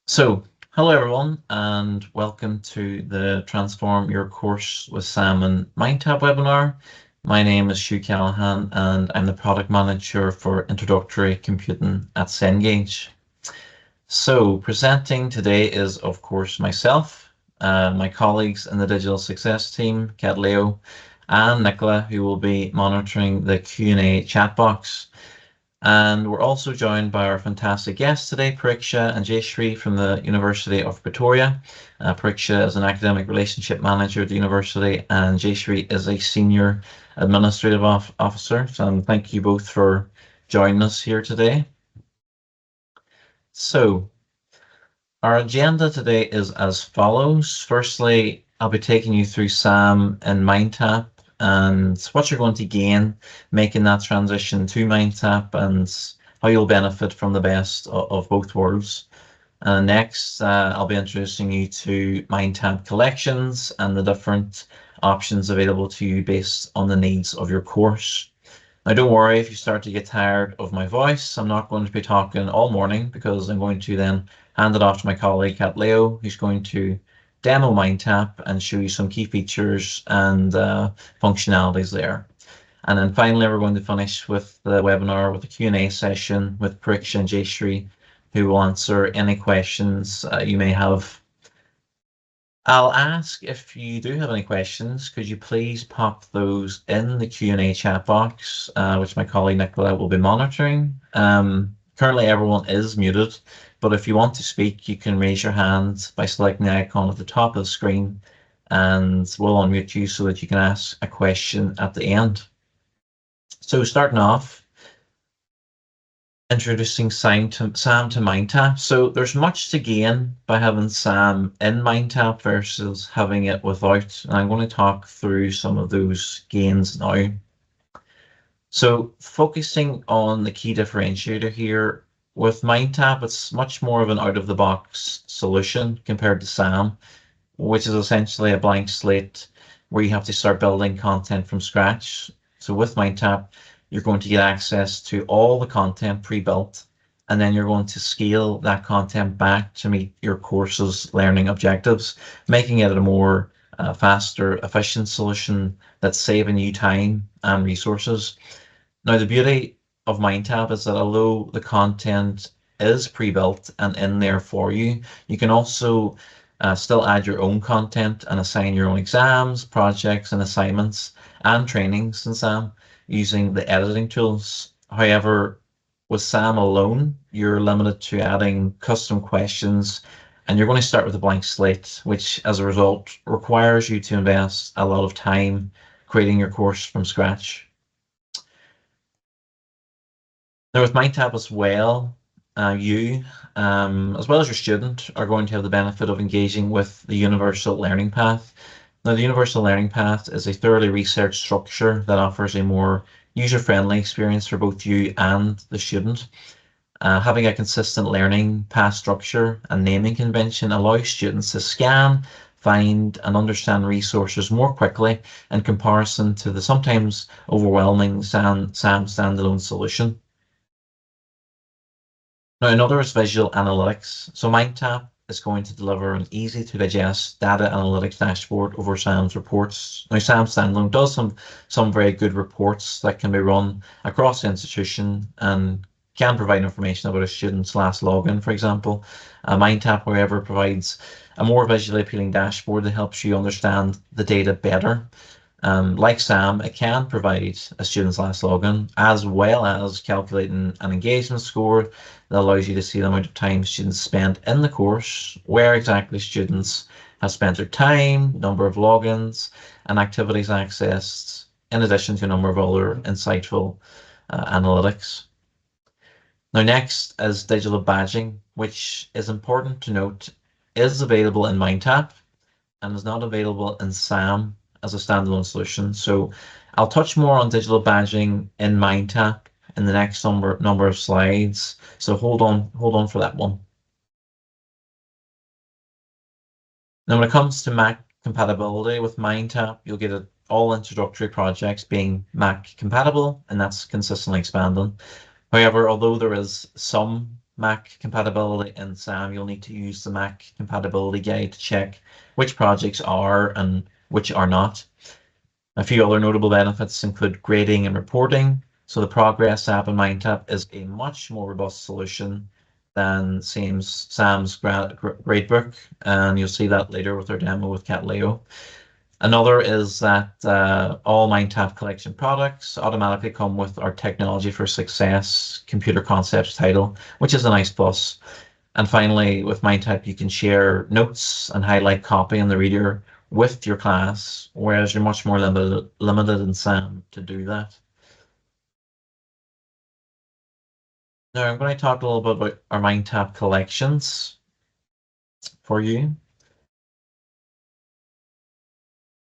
So, hello everyone, and welcome to the Transform Your Course with Sam and MindTap webinar. My name is Hugh Callahan, and I'm the Product Manager for Introductory Computing at Cengage. So, presenting today is, of course, myself, my colleagues in the Digital Success team, Kat Leo, and Nicola, who will be monitoring the Q&A chat box. And we're also joined by our fantastic guests today, Pariksha and Jayshree from the University of Pretoria. Pariksha is an academic relationship manager at the university, and Jayshree is a senior administrative officer. So thank you both for joining us here today. So our agenda today is as follows. Firstly, I'll be taking you through SAM and MindTap and what you're going to gain making that transition to MindTap and how you'll benefit from the best of both worlds. Next, I'll be introducing you to MindTap collections and the different options available to you based on the needs of your course. Now, don't worry if you start to get tired of my voice. I'm not going to be talking all morning because I'm going to then hand it off to my colleague, Kat Leo, who's going to demo MindTap and show you some key features and functionalities there. And then finally, we're going to finish with the webinar with a Q&A session with Pariksha and Jayshree, who will answer any questions you may have. I'll ask if you do have any questions, could you please pop those in the Q&A chat box, which my colleague Nicola will be monitoring. Currently everyone is muted, but if you want to speak, you can raise your hand by selecting the icon at the top of the screen, and we'll unmute you so that you can ask a question at the end. So starting off, introducing SAM to MindTap. So there's much to gain by having SAM in MindTap versus having it without. And I'm going to talk through some of those gains now. So focusing on the key differentiator here, with MindTap, it's much more of an out-of-the-box solution compared to SAM, which is essentially a blank slate where you have to start building content from scratch. So with MindTap, you're going to get access to all the content pre-built, and then you're going to scale that content back to meet your course's learning objectives, making it a more faster, efficient solution that's saving you time and resources. Now, the beauty of MindTap is that although the content is pre-built and in there for you, you can also still add your own content and assign your own exams, projects, and assignments and trainings in SAM using the editing tools. However, with SAM alone, you're limited to adding custom questions, and you're going to start with a blank slate, which as a result requires you to invest a lot of time creating your course from scratch. Now with MindTap as well, you, as well as your student, are going to have the benefit of engaging with the Universal Learning Path. Now, the Universal Learning Path is a thoroughly researched structure that offers a more user-friendly experience for both you and the student. Having a consistent learning path structure and naming convention allows students to scan, find, and understand resources more quickly in comparison to the sometimes overwhelming SAM standalone solution. Now, another is visual analytics. So MindTap is going to deliver an easy to digest data analytics dashboard over SAM's reports. Now, SAM standalone does some very good reports that can be run across the institution and can provide information about a student's last login, for example. MindTap, however, provides a more visually appealing dashboard that helps you understand the data better. Like SAM, it can provide a student's last login as well as calculating an engagement score that allows you to see the amount of time students spend in the course, where exactly students have spent their time, number of logins, and activities accessed, in addition to a number of other insightful analytics. Now, next is digital badging, which is important to note is available in MindTap and is not available in SAM as a standalone solution. So I'll touch more on digital badging in MindTap in the next number of slides. So hold on for that one. Now, when it comes to Mac compatibility with MindTap, you'll get all introductory projects being Mac compatible, and that's consistently expanding. However, although there is some Mac compatibility in SAM, you'll need to use the Mac compatibility guide to check which projects are and which are not. A few other notable benefits include grading and reporting. So the Progress app in MindTap is a much more robust solution than Sam's gradebook, and you'll see that later with our demo with Cat Leo. Another is that all MindTap collection products automatically come with our Technology for Success computer concepts title, which is a nice plus. And finally, with MindTap, you can share notes and highlight copy in the reader with your class, whereas you're much more limited in SAM to do that. Now I'm going to talk a little bit about our MindTap collections for you.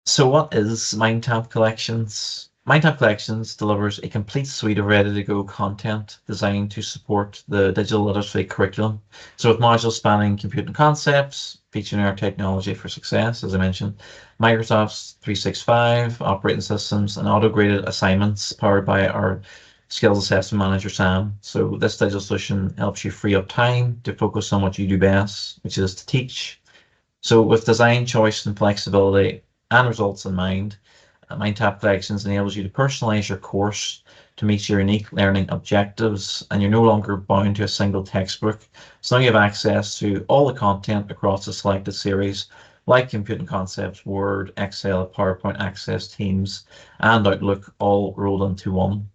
So what is MindTap Collections? MindTap Collections delivers a complete suite of ready-to-go content designed to support the digital literacy curriculum. So with modules spanning computing concepts, featuring our Technology for Success, as I mentioned, Microsoft's 365 operating systems, and auto-graded assignments powered by our Skills Assessment Manager, SAM. So this digital solution helps you free up time to focus on what you do best, which is to teach. So with design, choice, and flexibility, and results in mind, MindTap Collections enables you to personalize your course to meet your unique learning objectives, and you're no longer bound to a single textbook. So now you have access to all the content across the selected series, like Computing Concepts, Word, Excel, PowerPoint, Access, Teams, and Outlook, all rolled into one.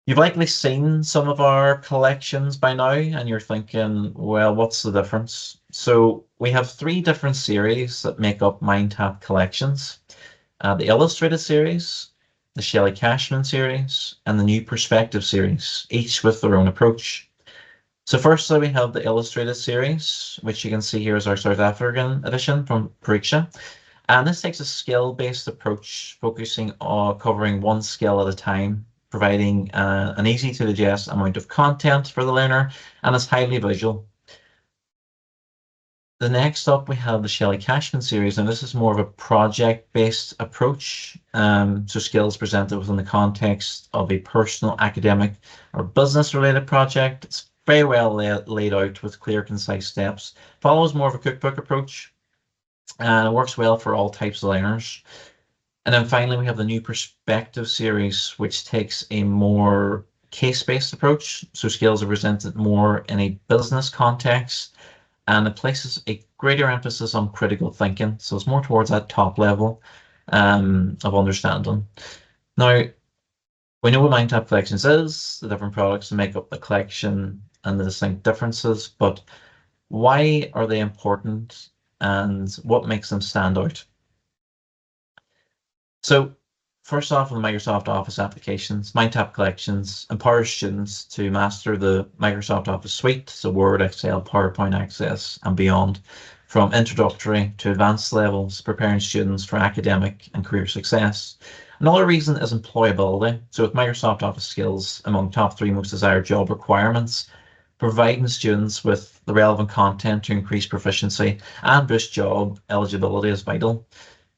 You've likely seen some of our collections by now, and you're thinking, well, what's the difference? So we have 3 different series that make up MindTap Collections. The Illustrated series, the Shelley Cashman series, and the New Perspective series, each with their own approach. So firstly, we have the Illustrated series, which you can see here is our South African edition from Pariksha. And this takes a skill-based approach, focusing on covering one skill at a time, providing an easy to digest amount of content for the learner, and is highly visual. The next up, we have the Shelley Cashman series, and this is more of a project-based approach. So skills presented within the context of a personal, academic, or business-related project. It's very well laid out with clear, concise steps. Follows more of a cookbook approach, and it works well for all types of learners. And then finally, we have the New Perspective series, which takes a more case-based approach. So skills are presented more in a business context, and it places a greater emphasis on critical thinking. So it's more towards that top level of understanding. Now, we know what MindTap Collections is, the different products that make up the collection and the distinct differences, but why are they important and what makes them stand out? So first off, with Microsoft Office applications, MindTap Collections empowers students to master the Microsoft Office suite, so Word, Excel, PowerPoint, Access, and beyond, from introductory to advanced levels, preparing students for academic and career success. Another reason is employability. So with Microsoft Office skills among top 3 most desired job requirements, providing students with the relevant content to increase proficiency and boost job eligibility is vital.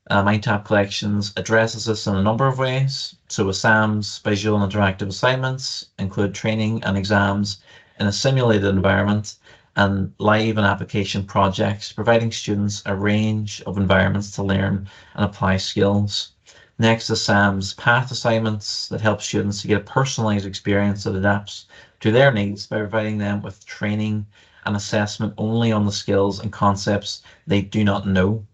MindTap Collections addresses this in a number of ways. So with SAM's visual and interactive assignments include training and exams in a simulated environment, and live and application projects, providing students a range of environments to learn and apply skills. Next is SAM's path assignments that help students to get a personalized experience that adapts to their needs by providing them with training and assessment only on the skills and concepts they do not know.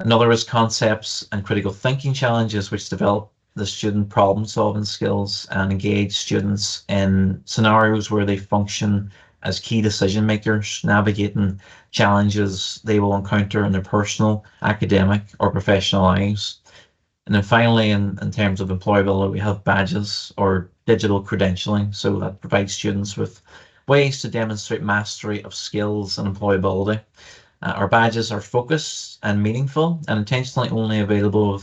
Another is concepts and critical thinking challenges, which develop the student problem solving skills and engage students in scenarios where they function as key decision makers, navigating challenges they will encounter in their personal, academic, or professional lives. And then finally, in terms of employability, we have badges or digital credentialing. So that provides students with ways to demonstrate mastery of skills and employability. Our badges are focused and meaningful and intentionally only available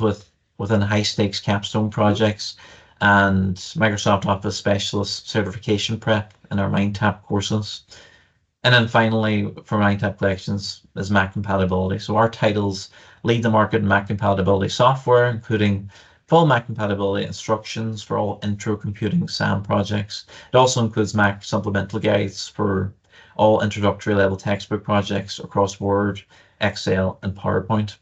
within high-stakes capstone projects and Microsoft Office Specialist Certification Prep in our MindTap courses. And then finally, for MindTap Collections is Mac compatibility. So our titles lead the market in Mac compatibility software, including full Mac compatibility instructions for all intro computing SAM projects. It also includes Mac supplemental guides for all introductory level textbook projects across Word, Excel, and PowerPoint.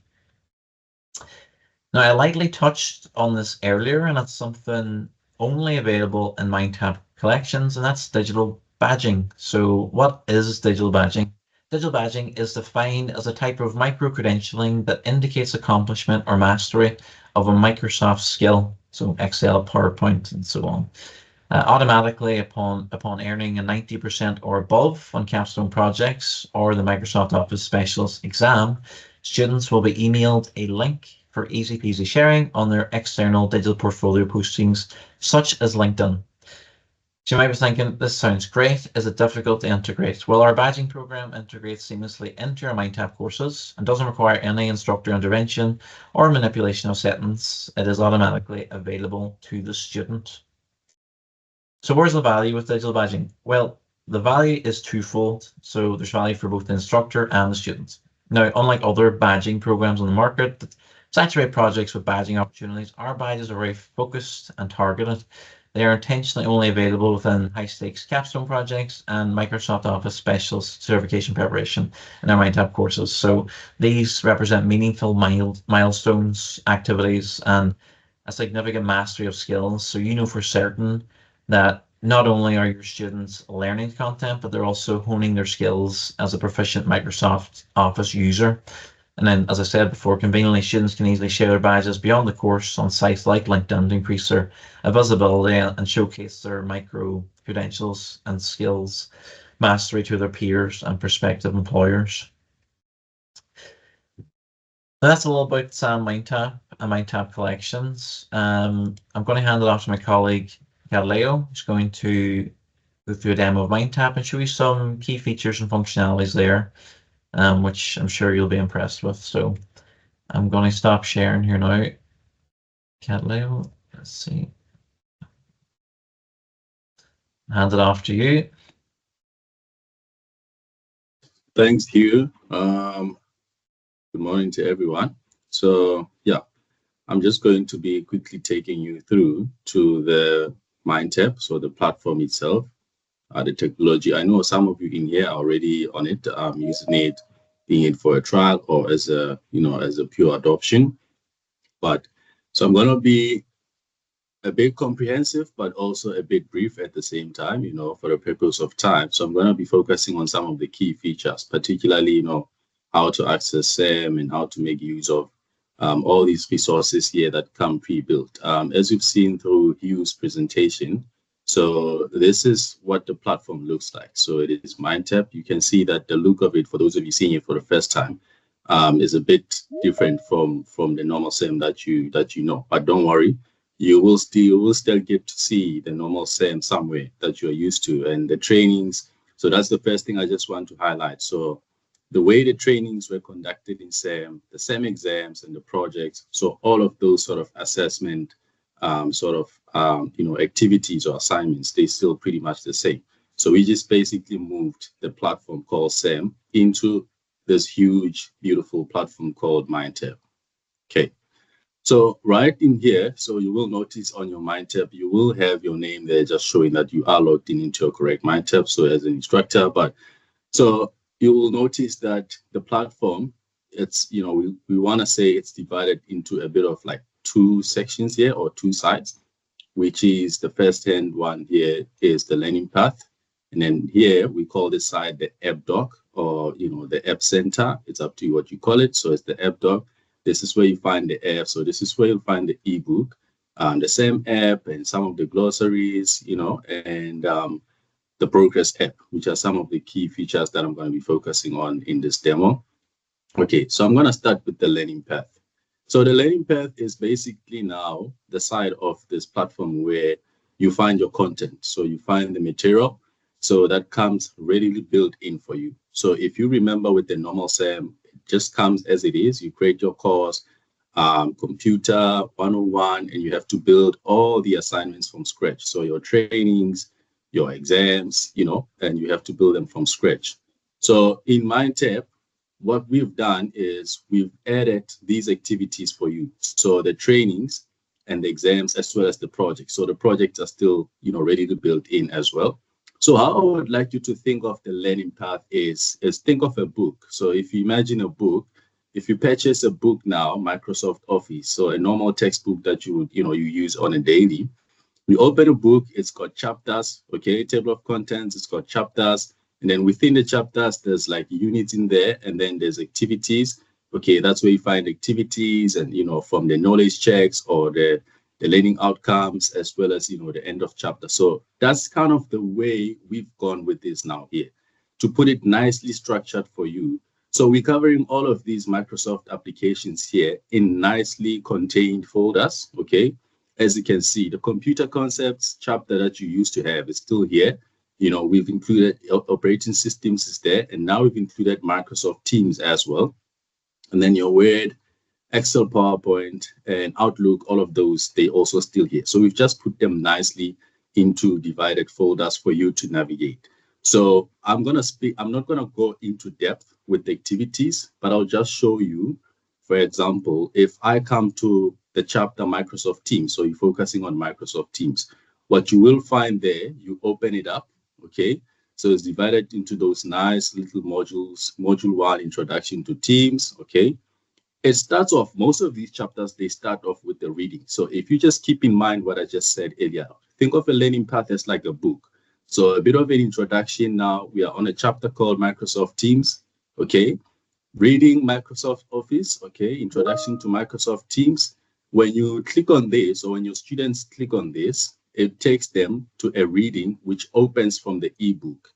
Now, I lightly touched on this earlier, and it's something only available in MindTap collections, and that's digital badging. So what is digital badging? Digital badging is defined as a type of micro-credentialing that indicates accomplishment or mastery of a Microsoft skill, so Excel, PowerPoint, and so on. Automatically upon earning a 90% or above on capstone projects or the Microsoft Office Specialist exam, students will be emailed a link for easy peasy sharing on their external digital portfolio postings, such as LinkedIn. So you might be thinking, this sounds great. Is it difficult to integrate? Well, our badging program integrates seamlessly into our MindTap courses and doesn't require any instructor intervention or manipulation of settings. It is automatically available to the student. So where's the value with digital badging? Well, the value is twofold. So there's value for both the instructor and the student. Now, unlike other badging programs on the market that saturate projects with badging opportunities, our badges are very focused and targeted. They are intentionally only available within high-stakes capstone projects and Microsoft Office Specialist certification preparation in our MindTap courses. So these represent meaningful milestones, activities, and a significant mastery of skills. So you know for certain that not only are your students learning content, but they're also honing their skills as a proficient Microsoft Office user. And then, as I said before, conveniently, students can easily share their badges beyond the course on sites like LinkedIn to increase their visibility and showcase their micro credentials and skills mastery to their peers and prospective employers. Now that's a little about MindTap and MindTap collections. I'm going to hand it off to my colleague, Galileo, who's going to go through a demo of MindTap and show you some key features and functionalities there, which I'm sure you'll be impressed with. So I'm going to stop sharing here now. Galileo, let's see. Hand it off to you. Thanks, Hugh. Good morning to everyone. So yeah, I'm just going to be quickly taking you through to the MindTap, so the platform itself, the technology. I know some of you in here are already on it, using it, being it for a trial or as a, as a pure adoption. But so I'm going to be a bit comprehensive, but also a bit brief at the same time, for the purpose of time. So I'm going to be focusing on some of the key features, particularly, how to access SAM and how to make use of all these resources here that come pre-built. As you've seen through Hugh's presentation, so this is what the platform looks like. So it is MindTap. You can see that the look of it, for those of you seeing it for the first time, is a bit different from the normal SAM that you know. But don't worry, you will still get to see the normal SAM somewhere that you're used to, and the trainings. So that's the first thing I just want to highlight. So the way the trainings were conducted in SAM, the SAM exams and the projects, so all of those sort of assessment activities or assignments, they still pretty much the same. So we just basically moved the platform called SAM into this huge, beautiful platform called MindTap. Okay. So right in here, so you will notice on your MindTap, you will have your name there just showing that you are logged in into your correct MindTap, so as an instructor. But so you will notice that the platform, it's, we want to say it's divided into a bit of like two sections here, or two sides, which is the first hand one here is the learning path. And then here we call this side the app doc, or, the app center. It's up to you what you call it. So it's the app doc. This is where you find the app. So this is where you'll find the ebook, the same app and some of the glossaries, and the progress app, which are some of the key features that I'm going to be focusing on in this demo. Okay, so I'm going to start with the learning path. So the learning path is basically now the side of this platform where you find your content. So you find the material. So that comes readily built in for you. So if you remember with the normal SAM, it just comes as it is. You create your course, computer 101, and you have to build all the assignments from scratch. So your trainings, your exams, and you have to build them from scratch. So in MindTap, what we've done is we've added these activities for you. So the trainings, and the exams as well as the project. So the projects are still, ready to build in as well. So how I would like you to think of the learning path is think of a book. So if you imagine a book, if you purchase a book now, Microsoft Office, so a normal textbook that you would, you use on a daily, you open a book, it's got chapters, okay, table of contents, it's got chapters. And then within the chapters, there's like units in there, and then there's activities. Okay, that's where you find activities and, from the knowledge checks or the learning outcomes, as well as, the end of chapter. So that's kind of the way we've gone with this now here, to put it nicely structured for you. So we're covering all of these Microsoft applications here in nicely contained folders, okay? As you can see, the computer concepts chapter that you used to have is still here. We've included operating systems is there, and now we've included Microsoft Teams as well. And then your Word, Excel, PowerPoint, and Outlook, all of those, they also still here. So we've just put them nicely into divided folders for you to navigate. So I'm not gonna go into depth with the activities, but I'll just show you, for example, if I come to the chapter Microsoft Teams, so you're focusing on Microsoft Teams, what you will find there, you open it up, okay? So it's divided into those nice little modules. Module 1, Introduction to Teams, okay? It starts off, most of these chapters, they start off with the reading. So if you just keep in mind what I just said earlier, think of a learning path as like a book. So a bit of an introduction now. We are on a chapter called Microsoft Teams, okay? Reading Microsoft Office, okay? Introduction to Microsoft Teams. When you click on this, or when your students click on this, it takes them to a reading which opens from the ebook.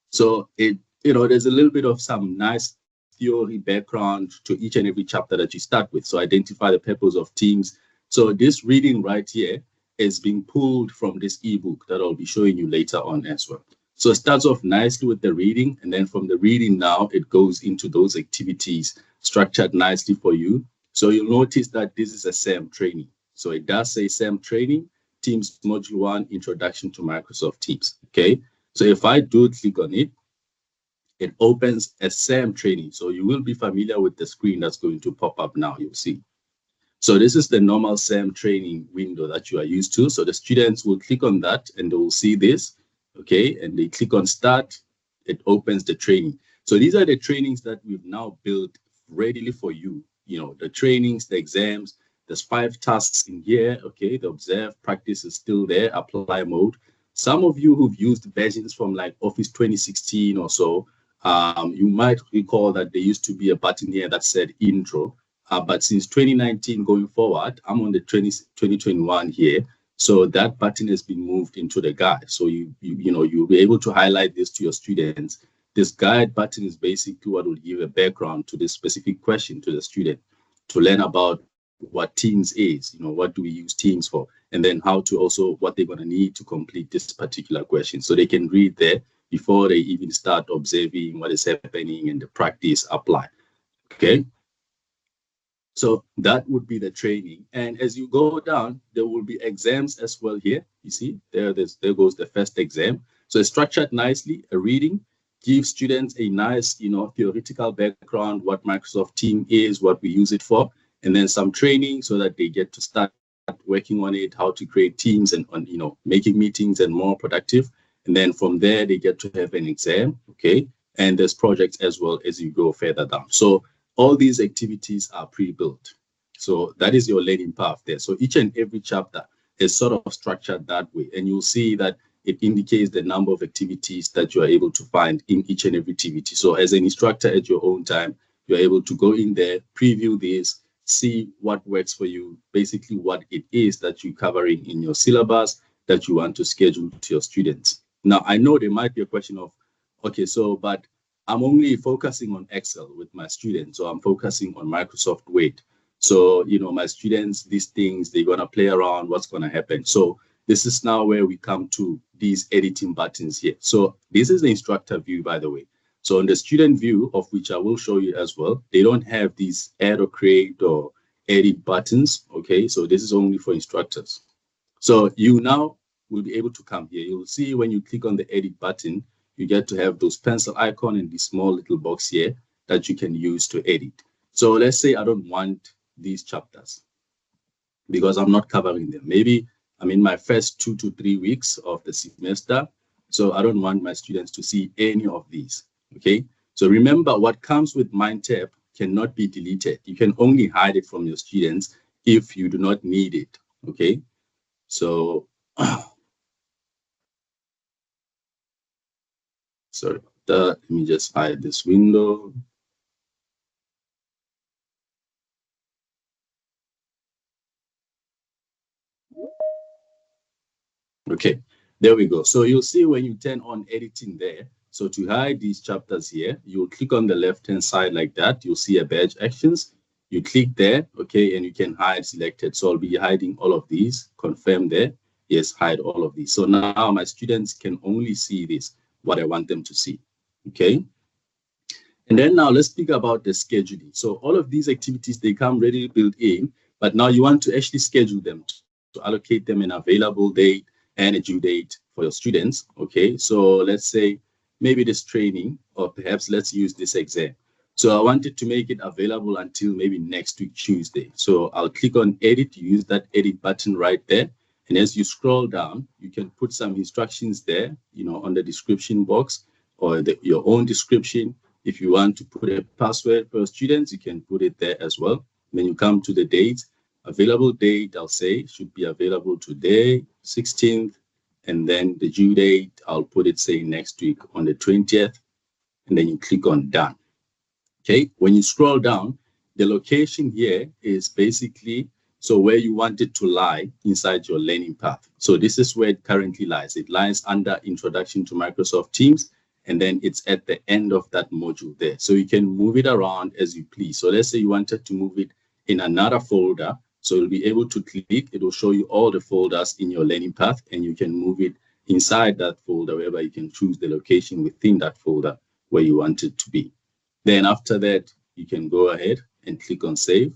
So there's a little bit of some nice theory background to each and every chapter that you start with. So identify the purpose of Teams. So this reading right here is being pulled from this ebook that I'll be showing you later on as well. So it starts off nicely with the reading, and then from the reading now, it goes into those activities structured nicely for you. So you'll notice that this is a SAM training. So it does say SAM training, Teams Module 1, Introduction to Microsoft Teams, okay? So if I do click on it, it opens a SAM training. So you will be familiar with the screen that's going to pop up now, you'll see. So this is the normal SAM training window that you are used to. So the students will click on that and they will see this, okay? And they click on start, it opens the training. So these are the trainings that we've now built readily for you. The trainings, the exams, there's 5 tasks in here, okay? The observe, practice is still there, apply mode. Some of you who've used versions from like Office 2016 or so, you might recall that there used to be a button here that said intro. But since 2019 going forward, I'm on the 2021 here. So that button has been moved into the guide. So you'll be able to highlight this to your students. This guide button is basically what will give a background to this specific question to the student to learn about what Teams is, what do we use Teams for, and then how to also what they're going to need to complete this particular question. So they can read there before they even start observing what is happening and the practice apply. Okay. So that would be the training. And as you go down, there will be exams as well here. You see, there goes the first exam. So it's structured nicely, a reading, gives students a nice, theoretical background, what Microsoft Teams is, what we use it for, and then some training so that they get to start working on it, how to create teams and, making meetings and more productive. And then from there, they get to have an exam, okay? And there's projects as well as you go further down. So all these activities are pre-built. So that is your learning path there. So each and every chapter is sort of structured that way. And you'll see that it indicates the number of activities that you are able to find in each and every activity. So as an instructor at your own time, you're able to go in there, preview this, see what works for you, basically what it is that you're covering in your syllabus that you want to schedule to your students. Now, I know there might be a question of, okay, so, but I'm only focusing on Excel with my students, so I'm focusing on Microsoft Word. So, my students, these things, they're going to play around, what's going to happen. So this is now where we come to these editing buttons here. So this is the instructor view, by the way. So on the student view, of which I will show you as well, they don't have these add or create or edit buttons, okay? So this is only for instructors. So you now will be able to come here. You'll see when you click on the edit button, you get to have those pencil icon and the small little box here that you can use to edit. So let's say I don't want these chapters. because I'm not covering them. Maybe I'm in my first 2 to 3 weeks of the semester, so I don't want my students to see any of these, okay? So remember, what comes with MindTap cannot be deleted. You can only hide it from your students if you do not need it, okay? So, sorry, let me just hide this window. Okay, there we go. So you'll see when you turn on editing there. So to hide these chapters here, you'll click on the left-hand side like that. You'll see a badge actions. You click there, okay, and you can hide selected. So I'll be hiding all of these. Confirm there. Yes, hide all of these. So now my students can only see this, what I want them to see, okay? And then now let's speak about the scheduling. So all of these activities, they come ready built in, but now you want to actually schedule them to allocate them an available date and a due date for your students, okay? So let's say maybe this training, or perhaps let's use this exam. So I wanted to make it available until maybe next week, Tuesday. So I'll click on edit, use that edit button right there. And as you scroll down, you can put some instructions there, you know, on the description box or your own description. If you want to put a password for students, you can put it there as well. Then you come to the date. Available date, I'll say, should be available today, 16th. And then the due date, I'll put it, say, next week on the 20th. And then you click on done. Okay, when you scroll down, the location here is basically so where you want it to lie inside your learning path. So this is where it currently lies. It lies under Introduction to Microsoft Teams, and then it's at the end of that module there. So you can move it around as you please. So let's say you wanted to move it in another folder. So you'll be able to click, it will show you all the folders in your learning path, and you can move it inside that folder, wherever you can choose the location within that folder where you want it to be. Then after that, you can go ahead and click on save,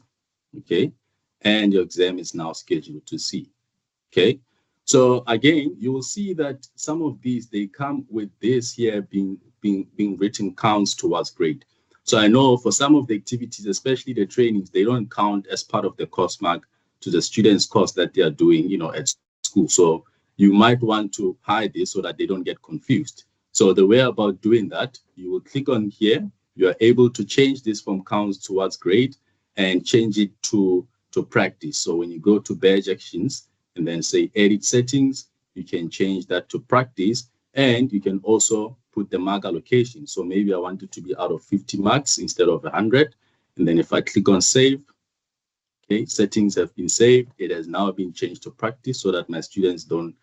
okay? And your exam is now scheduled to see, okay? So again, you will see that some of these, they come with this here being written counts towards grade. So I know for some of the activities, especially the trainings, they don't count as part of the course mark to the students' course that they are doing, you know, at school. So you might want to hide this so that they don't get confused. So the way about doing that, you will click on here. You are able to change this from counts towards grade and change it to practice. So when you go to badge actions and then say edit settings, you can change that to practice, and you can also put the mark allocation. So maybe I want it to be out of 50 marks instead of 100. And then if I click on save, okay, settings have been saved. It has now been changed to practice so that my students don't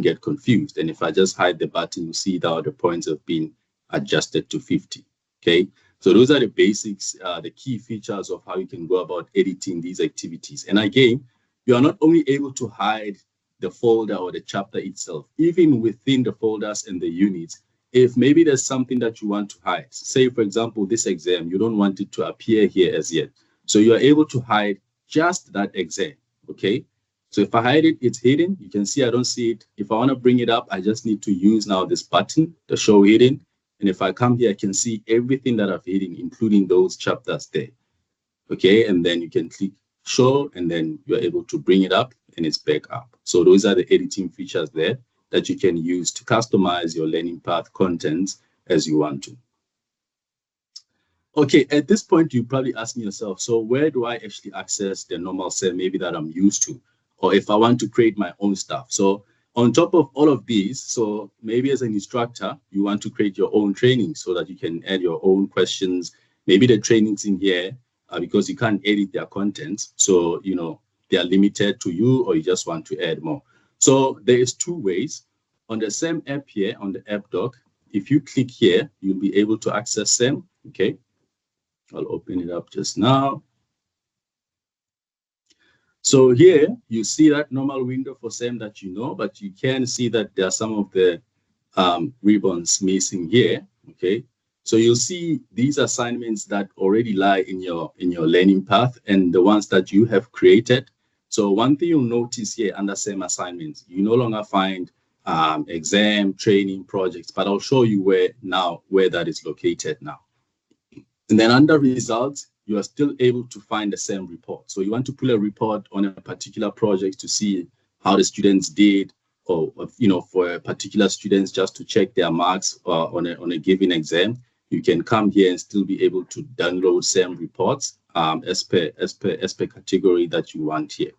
get confused. And if I just hide the button, you see that the points have been adjusted to 50. Okay, so those are the basics, the key features of how you can go about editing these activities. And again, you are not only able to hide the folder or the chapter itself, even within the folders and the units, if maybe there's something that you want to hide, say, for example, this exam, you don't want it to appear here as yet. So you are able to hide just that exam, okay? So if I hide it, it's hidden. You can see I don't see it. If I want to bring it up, I just need to use now this button, the show hidden. And if I come here, I can see everything that I've hidden, including those chapters there. Okay, and then you can click show, and then you're able to bring it up and it's back up. So those are the editing features there that you can use to customize your learning path contents as you want to. Okay, at this point, you probably asking yourself, so where do I actually access the normal cell maybe that I'm used to? Or if I want to create my own stuff. So on top of all of these, so maybe as an instructor, you want to create your own training so that you can add your own questions. Maybe the trainings in here, because you can't edit their content. So, you know, they are limited to you, or you just want to add more. So there is two ways. On the same app here, on the app doc, if you click here, you'll be able to access them, okay? I'll open it up just now. So here you see that normal window for SEM that you know, but you can see that there are some of the ribbons missing here, okay? So you'll see these assignments that already lie in your learning path and the ones that you have created. So one thing you'll notice here under SEM assignments, you no longer find exam, training, projects, but I'll show you where that is located now. And then under results, you are still able to find the same report. So you want to pull a report on a particular project to see how the students did, or for particular students just to check their marks on a given exam. You can come here and still be able to download same reports as per category that you want here.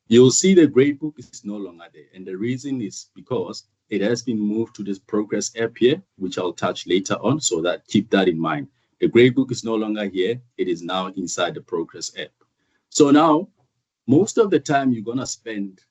You'll see the gradebook is no longer there, and the reason is because it has been moved to this Progress app here, which I'll touch later on, so that keep that in mind. The gradebook is no longer here. It is now inside the Progress app. So now, most of the time you're going to spend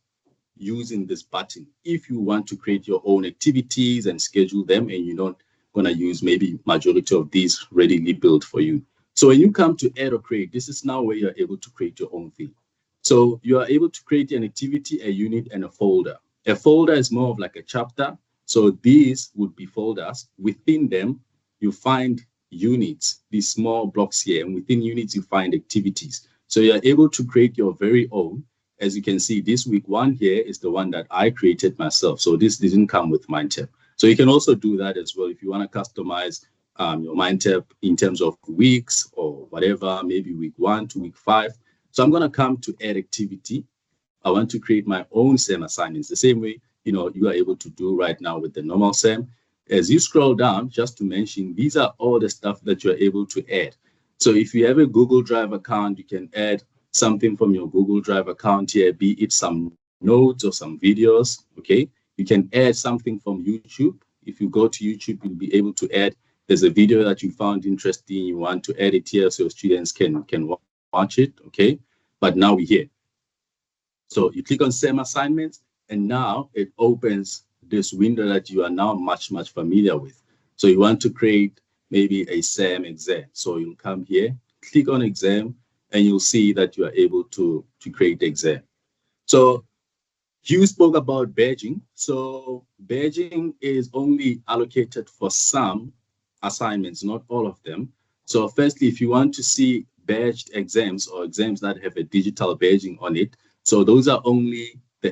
using this button if you want to create your own activities and schedule them, and you're not going to use maybe majority of these readily built for you. So when you come to add or create, this is now where you're able to create your own thing. So you are able to create an activity, a unit, and a folder. A folder is more of like a chapter. So these would be folders. Within them, you find units, these small blocks here, and within units, you find activities. So you're able to create your very own. As you can see, this week one here is the one that I created myself. So this didn't come with MindTap. So you can also do that as well if you want to customize your MindTap in terms of weeks or whatever, maybe week 1 to week 5. So I'm going to come to add activity. I want to create my own SEM assignments, the same way you are able to do right now with the normal SEM. As you scroll down, just to mention, these are all the stuff that you're able to add. So if you have a Google Drive account, you can add something from your Google Drive account here, be it some notes or some videos, okay? You can add something from YouTube. If you go to YouTube, you'll be able to add, there's a video that you found interesting, you want to add it here so students can watch it, okay? But now we're here. So you click on SEM assignments, and now it opens this window that you are now much familiar with. So you want to create maybe a SEM exam. So you'll come here, click on exam, and you'll see that you are able to create the exam. So you spoke about badging. So badging is only allocated for some assignments, not all of them. So firstly, if you want to see badged exams or exams that have a digital badging on it, so those are only the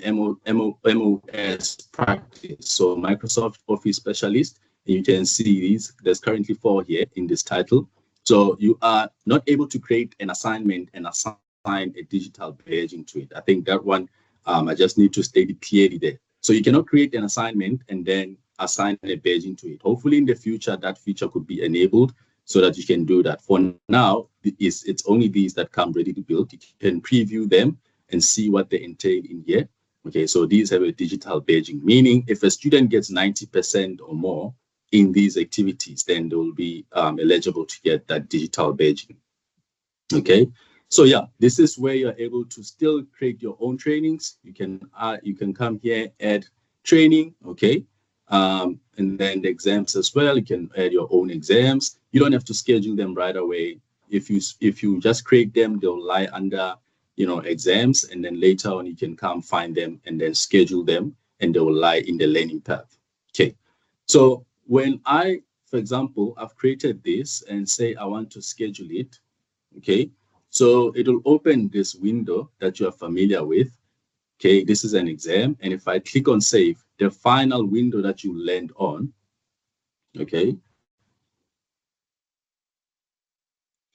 MOS practice. So Microsoft Office Specialist, and you can see these, there's currently 4 here in this title. So you are not able to create an assignment and assign a digital badging to it. I think that one, I just need to state it clearly there. So you cannot create an assignment and then assign a badging to it. Hopefully in the future, that feature could be enabled so that you can do that. For now, it's only these that come ready to build. You can preview them and see what they entail in here. Okay, so these have a digital badging, meaning if a student gets 90% or more in these activities, then they will be eligible to get that digital badging. Okay, so yeah, this is where you're able to still create your own trainings. You can come here, add training, okay, and then the exams as well. You can add your own exams. You don't have to schedule them right away. If you just create them, they'll lie under exams, and then later on you can come find them and then schedule them, and they will lie in the learning path. Okay, so when for example, I've created this and say I want to schedule it, okay, so it will open this window that you are familiar with. Okay, this is an exam, and if I click on save, the final window that you land on, okay,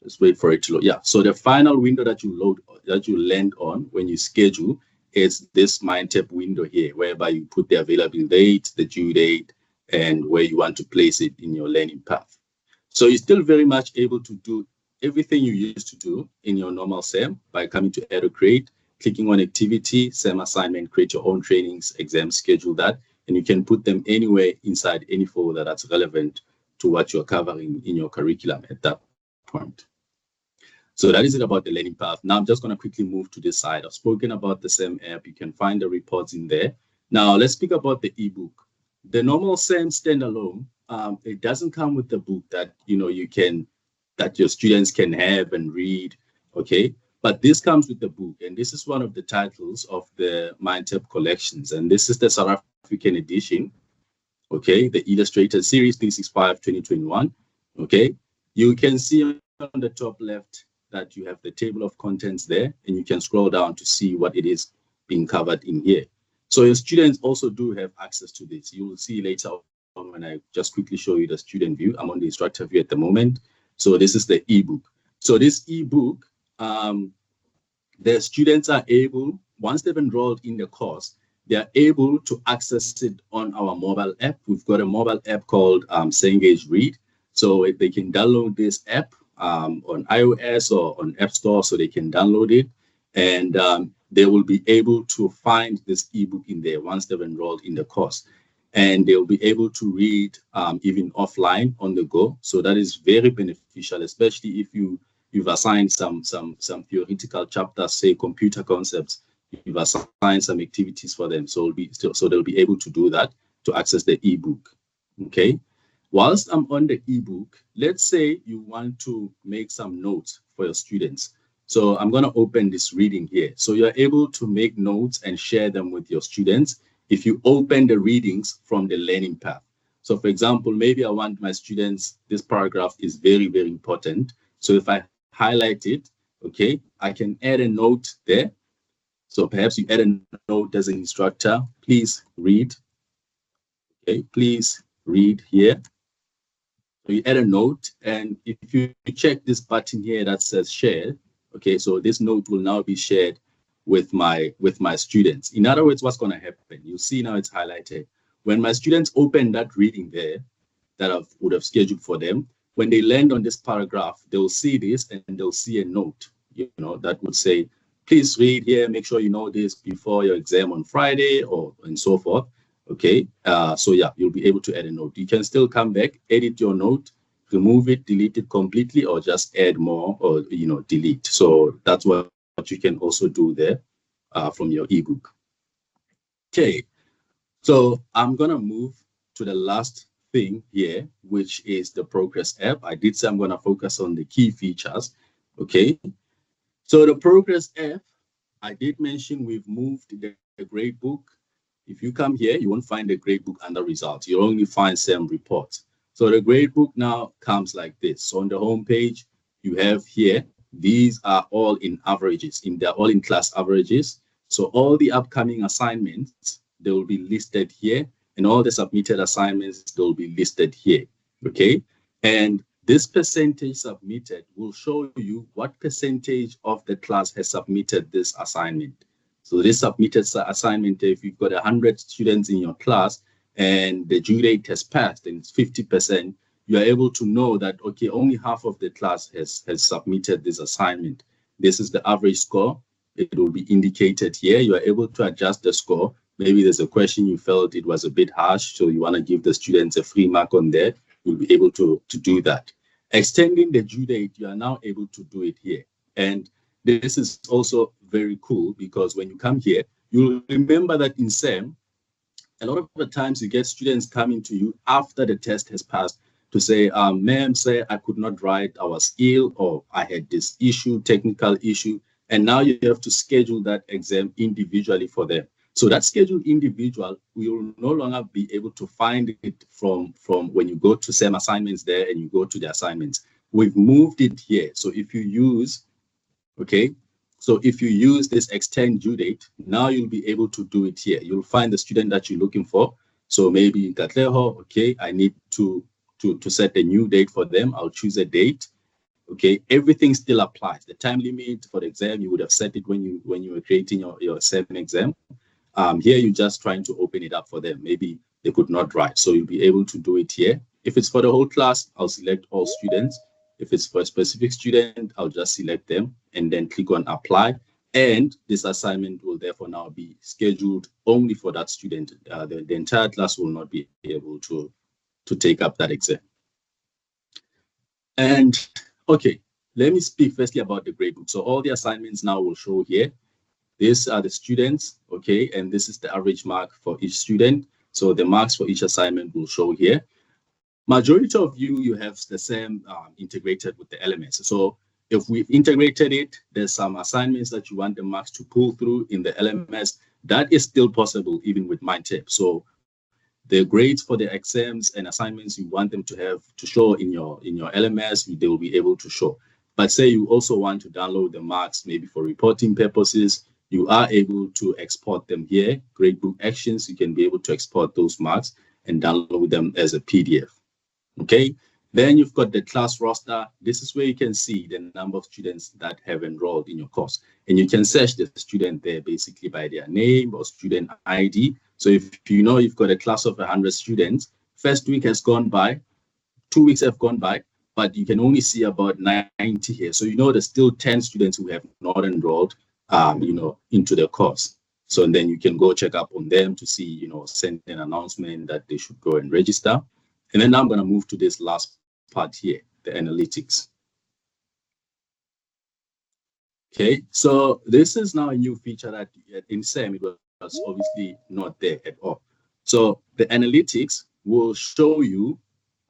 just wait for it to load. Yeah, so the final window that you land on when you schedule is this MindTap window here, whereby you put the available date, the due date, and where you want to place it in your learning path. So you're still very much able to do everything you used to do in your normal SEM by coming to Add or Create, clicking on Activity, SEM Assignment, create your own trainings, exam, schedule that, and you can put them anywhere inside any folder that's relevant to what you're covering in your curriculum at that point. So that is it about the learning path. Now I'm just going to quickly move to this side. I've spoken about the SEM app. You can find the reports in there. Now let's speak about the ebook. The normal SEM standalone, it doesn't come with the book that that your students can have and read. Okay, but this comes with the book, and this is one of the titles of the MindTap collections, and this is the South African edition. Okay, the Illustrated Series 365 2021. Okay, you can see on the top left that you have the table of contents there, and you can scroll down to see what it is being covered in here. So your students also do have access to this. You will see later on when I just quickly show you the student view. I'm on the instructor view at the moment. So this is the ebook. So this ebook, the students are able, once they've enrolled in the course, they are able to access it on our mobile app. We've got a mobile app called Cengage Read. So they can download this app on iOS or on App Store, so they can download it. And they will be able to find this ebook in there once they've enrolled in the course. And they'll be able to read even offline on the go. So that is very beneficial, especially if you've assigned some theoretical chapters, say computer concepts. You've assigned some activities for them, so they'll be able to do that to access the ebook. Okay. Whilst I'm on the ebook, let's say you want to make some notes for your students. So I'm going to open this reading here. So you're able to make notes and share them with your students if you open the readings from the learning path. So for example, maybe I want my students, this paragraph is very, very important. So if I highlight it, okay, I can add a note there. So perhaps you add a note as an instructor, please read. Okay, please read here. So you add a note, and if you check this button here that says share, okay, so this note will now be shared with my students. In other words, what's going to happen? You see now it's highlighted. When my students open that reading there that I would have scheduled for them, when they land on this paragraph, they'll see this and they'll see a note, you know, that would say, please read here, make sure you know this before your exam on Friday, or and so forth. Okay, so yeah, you'll be able to add a note. You can still come back, edit your note, remove it, delete it completely, or just add more, or delete. So that's what you can also do there from your ebook. Okay, so I'm gonna move to the last thing here, which is the Progress app. I did say I'm gonna focus on the key features. Okay, so the Progress app, I did mention we've moved the gradebook. If you come here, you won't find the gradebook under results. You'll only find SEM reports. So the gradebook now comes like this. So on the home page, you have here, these are all in averages. They're all in class averages. So all the upcoming assignments, they will be listed here, and all the submitted assignments, they'll be listed here. Okay. And this percentage submitted will show you what percentage of the class has submitted this assignment. So this submitted assignment, if you've got 100 students in your class and the due date has passed and it's 50%, you are able to know that, okay, only half of the class has submitted this assignment. This is the average score. It will be indicated here. You are able to adjust the score. Maybe there's a question you felt it was a bit harsh, so you want to give the students a free mark on there. You'll be able to do that. Extending the due date, you are now able to do it here. And this is also very cool, because when you come here, you'll remember that in SEM, a lot of the times you get students coming to you after the test has passed to say, ma'am, say I could not write our skill, or I had this issue, technical issue, and now you have to schedule that exam individually for them. So that scheduled individual, we will no longer be able to find it from when you go to SEM assignments there and you go to the assignments. We've moved it here. So if you use, okay, so if you use this extend due date, now you'll be able to do it here. You'll find the student that you're looking for. So maybe in Katleho, okay, I need to set a new date for them. I'll choose a date. Okay, everything still applies. The time limit for the exam, you would have set it when you were creating your SEM exam. Here you're just trying to open it up for them. Maybe they could not write, so you'll be able to do it here. If it's for the whole class, I'll select all students. If it's for a specific student, I'll just select them and then click on apply. And this assignment will therefore now be scheduled only for that student. The entire class will not be able to take up that exam. And okay, let me speak firstly about the gradebook. So all the assignments now will show here. These are the students, okay, and this is the average mark for each student. So the marks for each assignment will show here. Majority of you have the same integrated with the LMS. So if we've integrated it, there's some assignments that you want the marks to pull through in the LMS. That is still possible even with MindTap. So the grades for the exams and assignments you want them to have to show in your LMS, they will be able to show. But say you also want to download the marks maybe for reporting purposes, you are able to export them here. Gradebook actions, you can be able to export those marks and download them as a PDF. Okay, Then you've got the class roster. This is where you can see the number of students that have enrolled in your course. And you can search the student there basically by their name or student ID. So if you know you've got a class of 100 students, first week has gone by, 2 weeks have gone by, but you can only see about 90 here. So you know there's still 10 students who have not enrolled, into the course. So and then you can go check up on them to see, send an announcement that they should go and register. And then now I'm going to move to this last part here, the analytics. Okay, so this is now a new feature that in SEM it was obviously not there at all. So the analytics will show you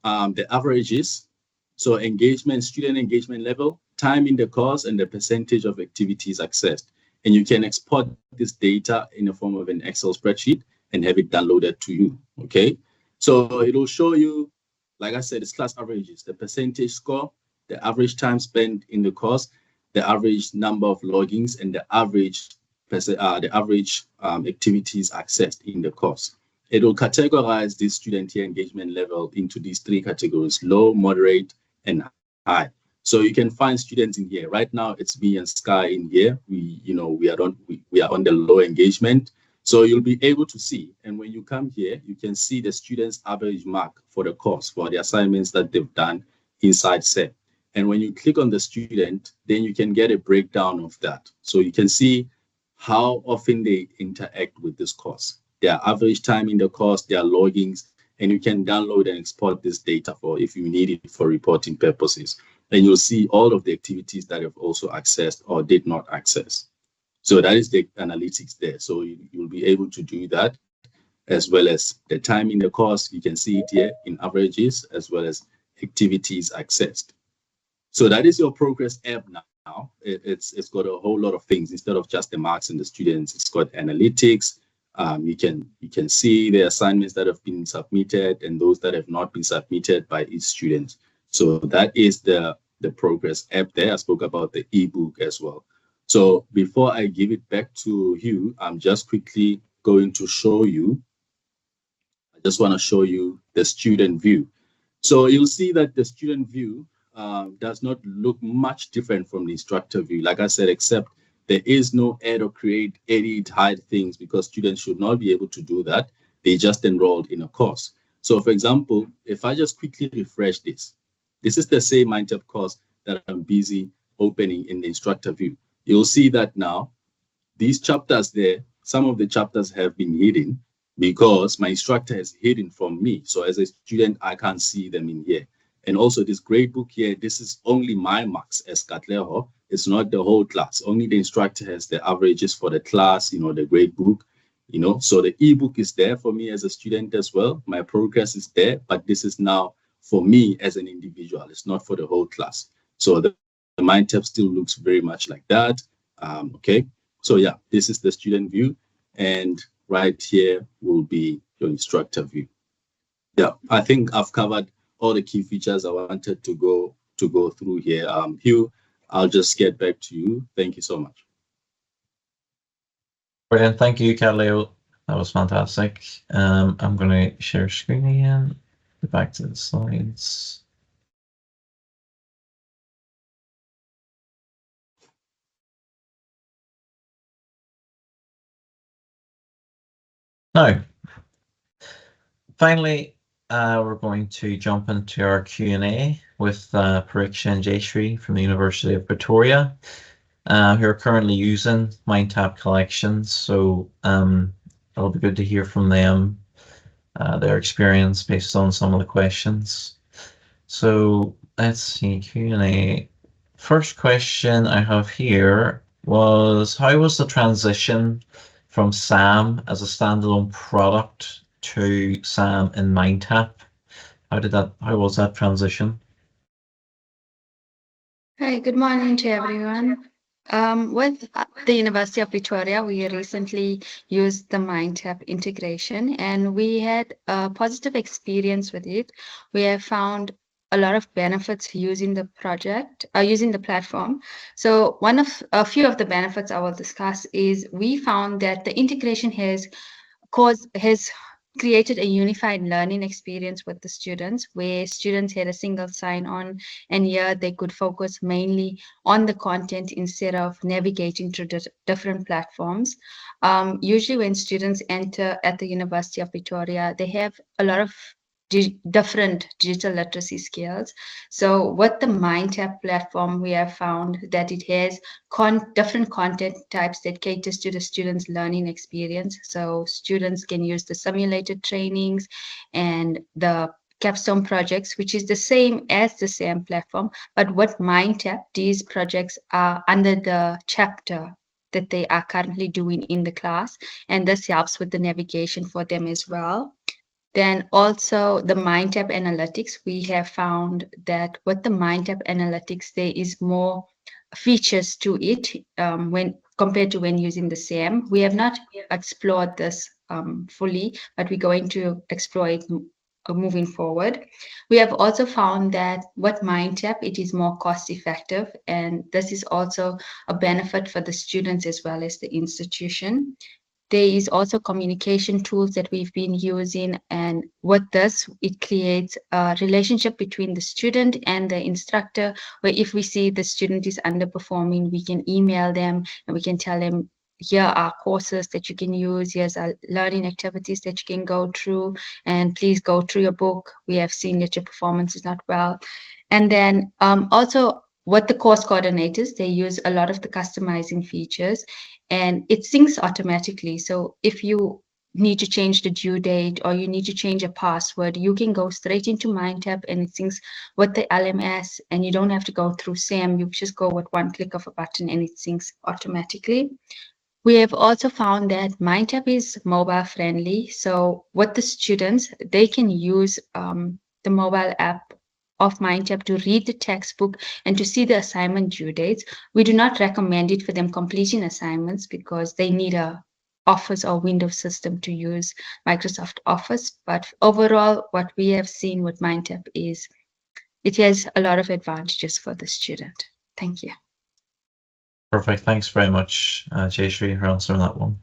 the averages, so engagement, student engagement level, time in the course, and the percentage of activities accessed. And you can export this data in the form of an Excel spreadsheet and have it downloaded to you, okay? So it will show you, like I said, it's class averages, the percentage score, the average time spent in the course, the average number of logins, and the average activities accessed in the course. It will categorize this student here engagement level into these 3 categories: low, moderate, and high. So you can find students in here. Right now, it's me and Sky in here. We are on the low engagement. So you'll be able to see, and when you come here, you can see the students' average mark for the course, for the assignments that they've done inside SEM. And when you click on the student, then you can get a breakdown of that. So you can see how often they interact with this course, their average time in the course, their logins, and you can download and export this data for if you need it for reporting purposes. And you'll see all of the activities that have also accessed or did not access. So that is the analytics there. So you'll be able to do that, as well as the time in the course. You can see it here in averages, as well as activities accessed. So that is your progress app now. It's got a whole lot of things. Instead of just the marks and the students, it's got analytics. You can see the assignments that have been submitted and those that have not been submitted by each student. So that is the progress app there. I spoke about the ebook as well. So before I give it back to Hugh, I'm just quickly going to show you. I just want to show you the student view. So you'll see that the student view does not look much different from the instructor view. Like I said, except there is no add or create, edit, hide things, because students should not be able to do that. They just enrolled in a course. So for example, if I just quickly refresh this is the same MindTap course that I'm busy opening in the instructor view. You'll see that now these chapters there, some of the chapters have been hidden because my instructor has hidden from me. So as a student, I can't see them in here. And also this grade book here, this is only my marks as Katleho. It's not the whole class. Only the instructor has the averages for the class, the grade book, So the ebook is there for me as a student as well. My progress is there, but this is now for me as an individual. It's not for the whole class. So the MindTap still looks very much like that. Okay. So yeah, this is the student view. And right here will be your instructor view. Yeah, I think I've covered all the key features I wanted to go through here. Hugh, I'll just get back to you. Thank you so much. Brilliant. Thank you, Kaleo. That was fantastic. I'm going to share screen again. Go back to the slides. Now, finally, we're going to jump into our Q&A with Pariksha and Jayshree from the University of Pretoria, who are currently using MindTap collections. So it'll be good to hear from them, their experience based on some of the questions. So let's see, Q&A. First question I have here was, how was the transition from SAM as a standalone product to SAM in MindTap? How was that transition? Hi, good morning to everyone. With the University of Pretoria, we recently used the MindTap integration and we had a positive experience with it. We have found a lot of benefits using the using the platform. So a few of the benefits I will discuss is we found that the integration has created a unified learning experience with the students, where students had a single sign-on, and here they could focus mainly on the content instead of navigating through different platforms. Usually when students enter at the University of Pretoria, they have a lot of different digital literacy skills. So with the MindTap platform, we have found that it has different content types that caters to the students' learning experience. So students can use the simulated trainings and the capstone projects, which is the same as the SAM platform, but with MindTap, these projects are under the chapter that they are currently doing in the class, and this helps with the navigation for them as well. Then also the MindTap analytics, we have found that with the MindTap analytics, there is more features to it when compared to when using the SAM. We have not explored this fully, but we're going to explore it moving forward. We have also found that with MindTap, it is more cost effective, and this is also a benefit for the students as well as the institution. There is also communication tools that we've been using, and with this, it creates a relationship between the student and the instructor, where if we see the student is underperforming, we can email them and we can tell them, here are courses that you can use, here's our learning activities that you can go through, and please go through your book. We have seen that your performance is not well. And then also with the course coordinators, they use a lot of the customizing features, and it syncs automatically. So if you need to change the due date or you need to change a password, you can go straight into MindTap and it syncs with the LMS, and you don't have to go through SAM. You just go with one click of a button and it syncs automatically. We have also found that MindTap is mobile friendly. So with the students, they can use the mobile app of MindTap to read the textbook and to see the assignment due dates. We do not recommend it for them completing assignments because they need a Office or Windows system to use Microsoft Office. But overall, what we have seen with MindTap is it has a lot of advantages for the student. Thank you. Perfect. Thanks very much, Jayshree, for answering that one.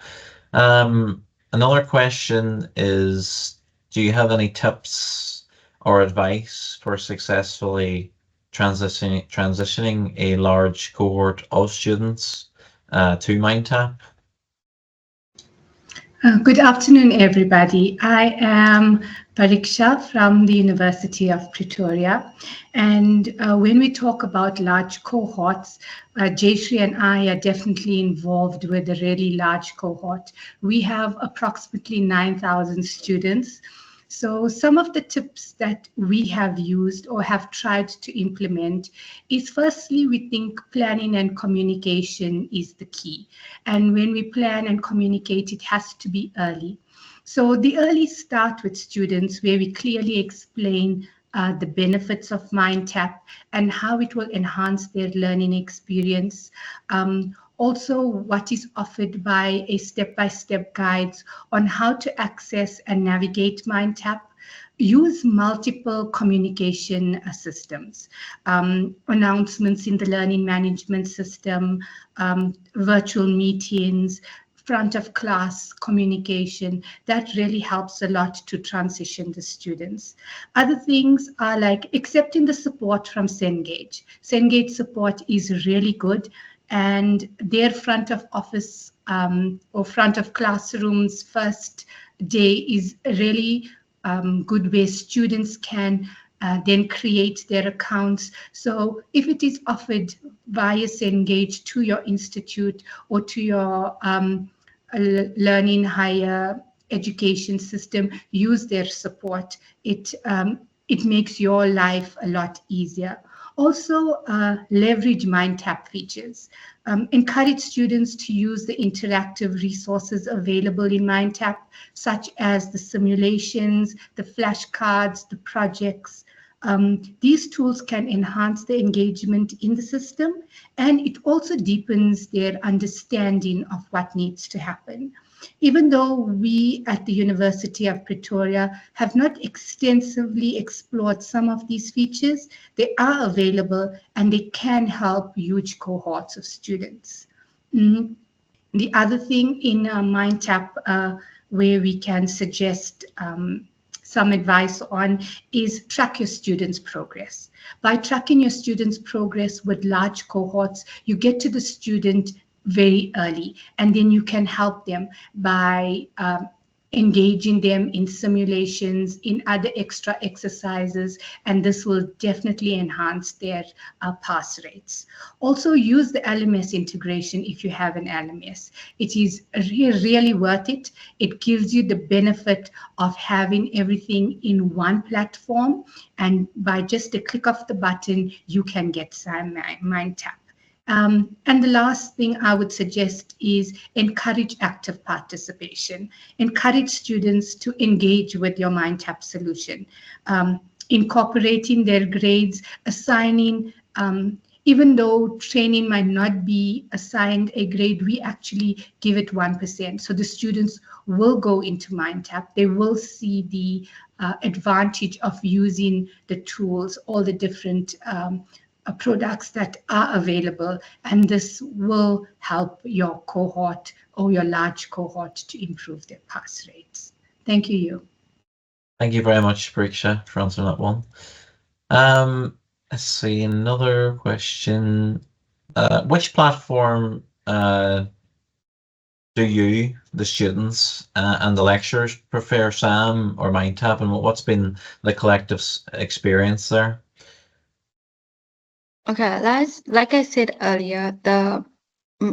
Another question is, do you have any tips or advice for successfully transitioning a large cohort of students to MindTap? Good afternoon, everybody. I am Pariksha from the University of Pretoria. And when we talk about large cohorts, Jayshree and I are definitely involved with a really large cohort. We have approximately 9,000 students. So some of the tips that we have used or have tried to implement is, firstly, we think planning and communication is the key. And when we plan and communicate, it has to be early. So the early start with students, where we clearly explain the benefits of MindTap and how it will enhance their learning experience. Also, what is offered by a step-by-step guides on how to access and navigate MindTap. Use multiple communication systems, announcements in the learning management system, virtual meetings, front of class communication. That really helps a lot to transition the students. Other things are like accepting the support from Cengage. Cengage support is really good, and their front of office or front of classrooms first day is really good, where students can then create their accounts. So if it is offered via Cengage to your institute or to your learning higher education system, use their support. It makes your life a lot easier. Also, leverage MindTap features. Encourage students to use the interactive resources available in MindTap, such as the simulations, the flashcards, the projects. These tools can enhance the engagement in the system, and it also deepens their understanding of what needs to happen. Even though we at the University of Pretoria have not extensively explored some of these features, they are available and they can help huge cohorts of students. The other thing in MindTap, where we can suggest some advice on is track your students' progress. By tracking your students' progress with large cohorts, you get to the student very early, and then you can help them by engaging them in simulations, in other extra exercises, and this will definitely enhance their pass rates. Also use the LMS integration if you have an LMS. It is really worth it. It gives you the benefit of having everything in one platform, and by just a click of the button, you can get some MindTap. And the last thing I would suggest is encourage active participation. Encourage students to engage with your MindTap solution, incorporating their grades, assigning, even though training might not be assigned a grade, we actually give it 1%. So the students will go into MindTap. They will see the advantage of using the tools, all the different products that are available, and this will help your cohort or your large cohort to improve their pass rates. Thank you. Thank you very much, Pariksha, for answering that one. Let's see, another question. Which platform do you, the students and the lecturers, prefer, SAM or MindTap, and what's been the collective experience there? Okay, like I said earlier,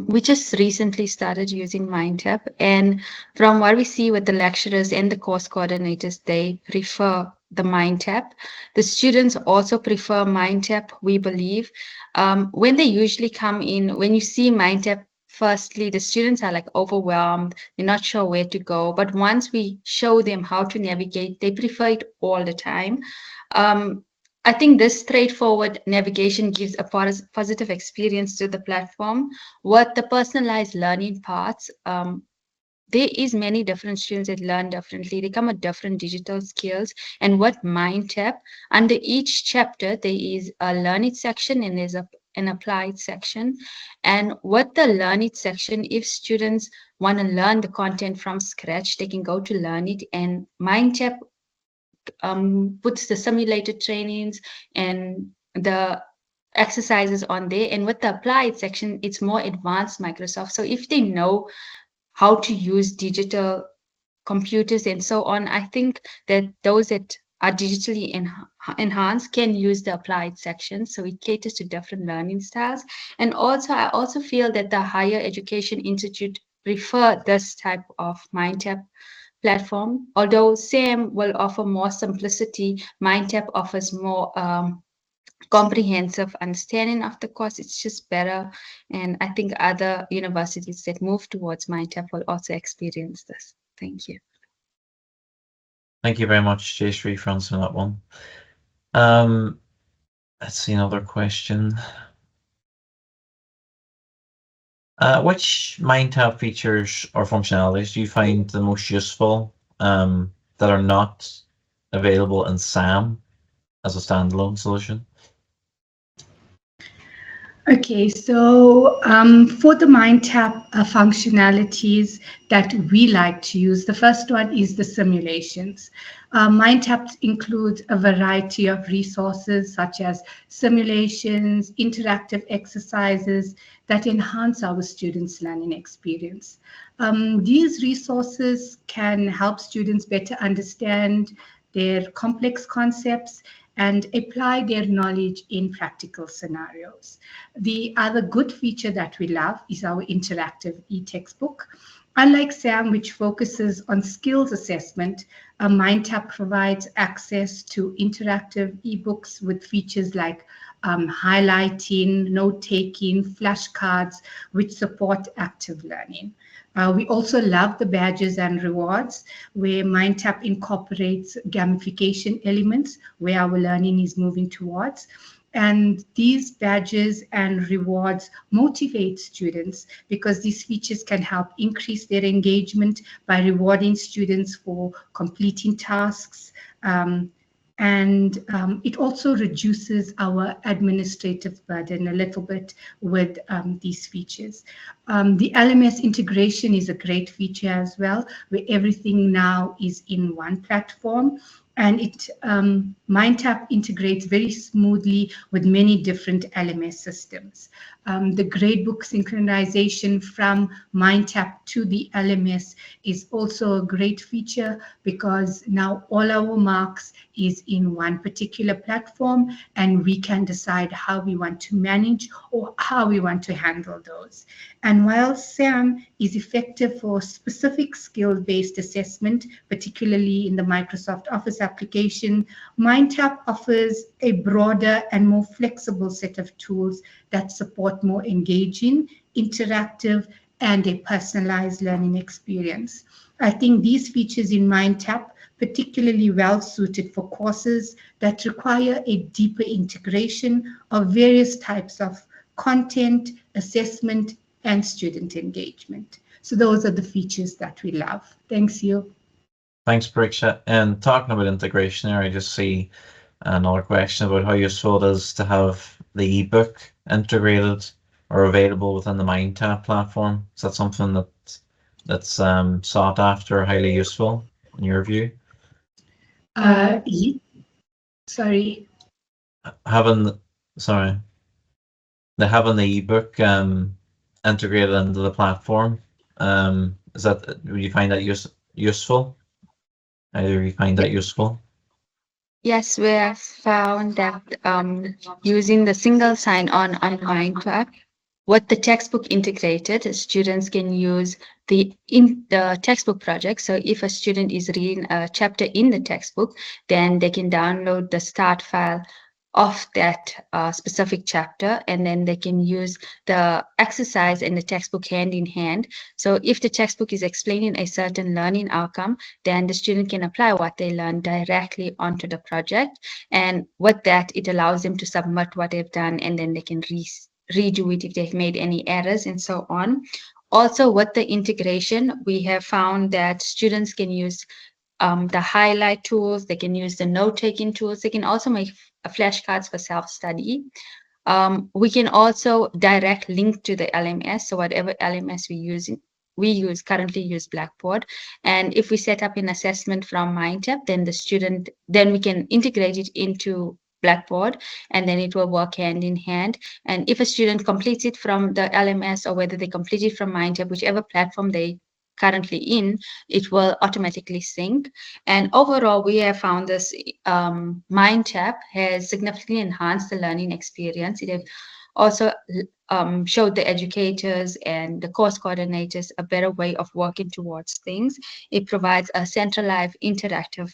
we just recently started using MindTap, and from what we see with the lecturers and the course coordinators, they prefer the MindTap. The students also prefer MindTap, we believe. When they usually come in, when you see MindTap, firstly, the students are like overwhelmed, they're not sure where to go. But once we show them how to navigate, they prefer it all the time. I think this straightforward navigation gives a positive experience to the platform. With the personalized learning parts, there is many different students that learn differently. They come with different digital skills. And with MindTap, under each chapter, there is a learn it section and there's an applied section. And with the learn it section, if students want to learn the content from scratch, they can go to learn it, and MindTap puts the simulated trainings and the exercises on there. And with the applied section, it's more advanced Microsoft. So if they know how to use digital computers and so on, I think that those that are digitally enhanced can use the applied section. So it caters to different learning styles. And also, I also feel that the Higher Education Institute prefer this type of MindTap platform. Although SAM will offer more simplicity, MindTap offers more comprehensive understanding of the course. It's just better. And I think other universities that move towards MindTap will also experience this. Thank you. Thank you very much, Jayshree, for answering that one. Let's see another question. Which MindTap features or functionalities do you find the most useful that are not available in SAM as a standalone solution? Okay, so for the MindTap functionalities that we like to use, the first one is the simulations. MindTap includes a variety of resources such as simulations, interactive exercises that enhance our students' learning experience. These resources can help students better understand their complex concepts and apply their knowledge in practical scenarios. The other good feature that we love is our interactive e-textbook. Unlike SAM, which focuses on skills assessment, MindTap provides access to interactive ebooks with features like highlighting, note-taking, flashcards, which support active learning. We also love the badges and rewards, where MindTap incorporates gamification elements where our learning is moving towards. And these badges and rewards motivate students because these features can help increase their engagement by rewarding students for completing tasks And it also reduces our administrative burden a little bit with these features. The LMS integration is a great feature as well, where everything now is in one platform. And MindTap integrates very smoothly with many different LMS systems. The gradebook synchronization from MindTap to the LMS is also a great feature, because now all our marks is in one particular platform, and we can decide how we want to manage or how we want to handle those. And while SAM is effective for specific skill-based assessment, particularly in the Microsoft Office application, MindTap offers a broader and more flexible set of tools that support more engaging, interactive, and a personalized learning experience. I think these features in MindTap particularly well suited for courses that require a deeper integration of various types of content, assessment, and student engagement. So those are the features that we love. Thanks, you. Thanks, Pariksha. And talking about integration there, I just see another question about how useful it is to have the ebook integrated or available within the MindTap platform. Is that something that's sought after, highly useful in your view? Sorry. Having the ebook integrated into the platform, is that, do you find that useful? Either you find that useful? Yes, we have found that using the single sign-on on MindTap, with the textbook integrated, students can use the textbook project. So if a student is reading a chapter in the textbook, then they can download the start file of that specific chapter, and then they can use the exercise and the textbook hand in hand. So if the textbook is explaining a certain learning outcome, then the student can apply what they learned directly onto the project. And with that, it allows them to submit what they've done, and then they can redo it if they've made any errors and so on. Also, with the integration, we have found that students can use the highlight tools, they can use the note-taking tools, they can also make flashcards for self-study. We can also direct link to the LMS, so whatever LMS we currently use Blackboard. And if we set up an assessment from MindTap, then we can integrate it into Blackboard, and then it will work hand in hand. And if a student completes it from the LMS, or whether they complete it from MindTap, whichever platform they currently in, it will automatically sync. And overall, we have found this MindTap has significantly enhanced the learning experience. It has also showed the educators and the course coordinators a better way of working towards things. It provides a centralized interactive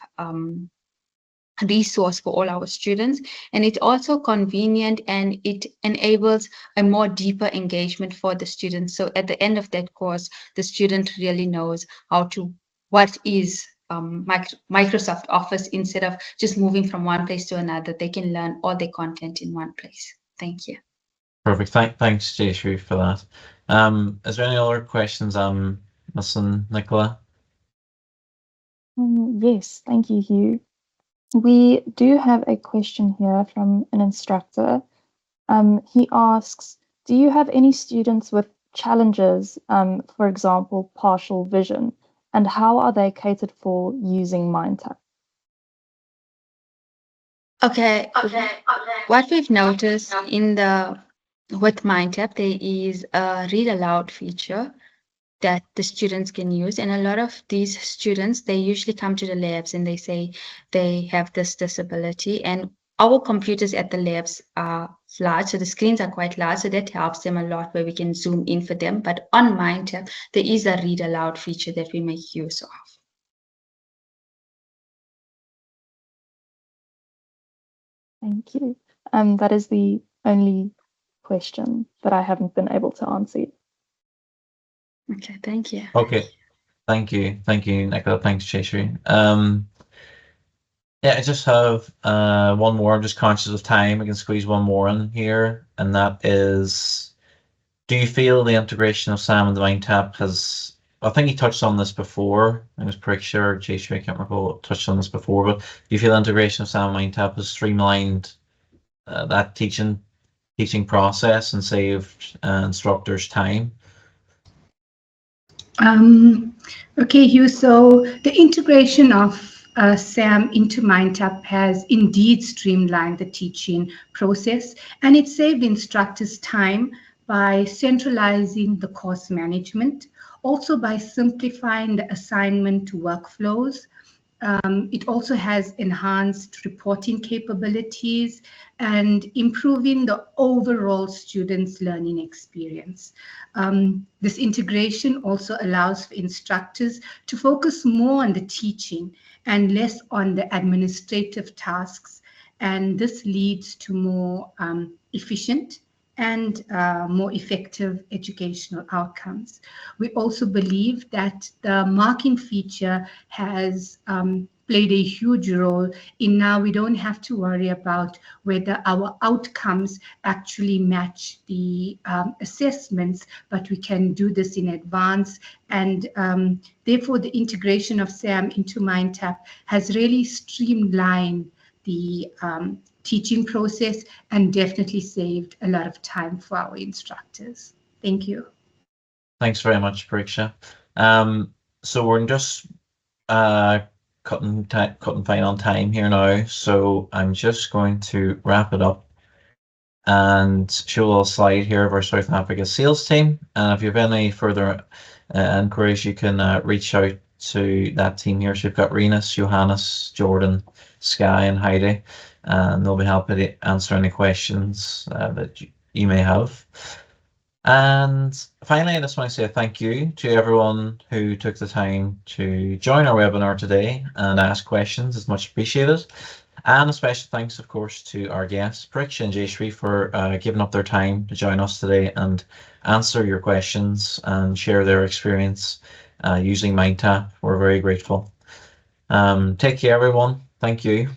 resource for all our students, and it's also convenient, and it enables a more deeper engagement for the students. So at the end of that course, the student really knows what is Microsoft Office, instead of just moving from one place to another. They can learn all the content in one place. Thank you. Perfect. Thanks, Jayshree, for that. Is there any other questions I'm missing, Nicola? Yes, thank you, Hugh. We do have a question here from an instructor. He asks, do you have any students with challenges, for example, partial vision, and how are they catered for using MindTap? Okay. What we've noticed with MindTap, there is a read aloud feature that the students can use, and a lot of these students, they usually come to the labs and they say they have this disability, and our computers at the labs are large, so the screens are quite large, so that helps them a lot, where we can zoom in for them. But on MindTap, there is a read aloud feature that we make use of. Thank you. That is the only question that I haven't been able to answer. Okay, thank you. Okay, thank you, Nicola. Thanks, Jayshree. Yeah, I just have one more. I'm just conscious of time. I can squeeze one more in here, and that is, do you feel the integration of SAM and the MindTap has I think you touched on this before. I was pretty sure Jayshree, I can't recall, touched on this before, but do you feel integration of SAM MindTap has streamlined that teaching process and saved instructors time? Okay, Hugh. So the integration of SAM into MindTap has indeed streamlined the teaching process, and it saved instructors time by centralizing the course management, also by simplifying the assignment workflows. It also has enhanced reporting capabilities and improving the overall students' learning experience. This integration also allows for instructors to focus more on the teaching and less on the administrative tasks, and this leads to more efficient and more effective educational outcomes. We also believe that the marking feature has played a huge role in now we don't have to worry about whether our outcomes actually match the assessments, but we can do this in advance. And therefore, the integration of SAM into MindTap has really streamlined the teaching process and definitely saved a lot of time for our instructors. Thank you. Thanks very much, Pariksha. So we're just cutting fine on time here now, so I'm just going to wrap it up and show a little slide here of our South Africa sales team. And if you have any further inquiries, you can reach out to that team here. So you've got Renus, Johannes, Jordan, Sky, and Heidi, and they'll be happy to answer any questions that you may have. And finally, I just want to say thank you to everyone who took the time to join our webinar today and ask questions. It's much appreciated. And a special thanks, of course, to our guests, Pariksha and Jayshree, for giving up their time to join us today and answer your questions and share their experience using MindTap. We're very grateful. Take care, everyone. Thank you.